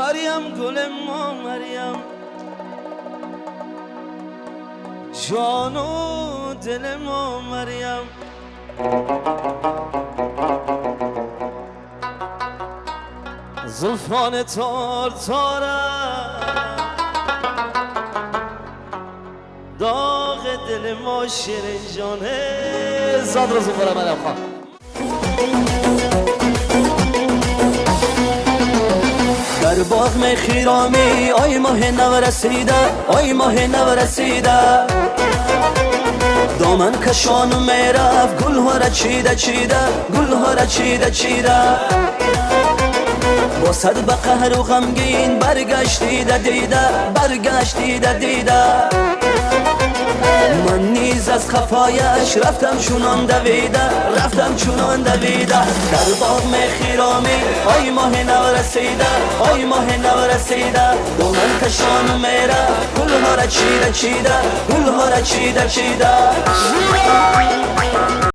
مریم گل ما مریم، جان و دل ما مریم. زلفان تار تارم داغ دل ما شیرین جانه. زاد رو زنبارم مریم خان. در باغ می خیرامی آی ماه نو رسیده، آی ماه نو رسیده. دامن کشان می رفت گل ها را چیده چیده، گل ها را چیده چیده. با صد به قهر و غمگین برگشتی دیده، برگشتی دیده. من نیز از خفایش رفتم چونان دویده، رفتم چونان دویده. در باغ می خیرامی آی ماه نو رسیده، آی ماه نو رسیده. دامن کشان میره گل ها را چیده چیده، گل ها را چیده چیده.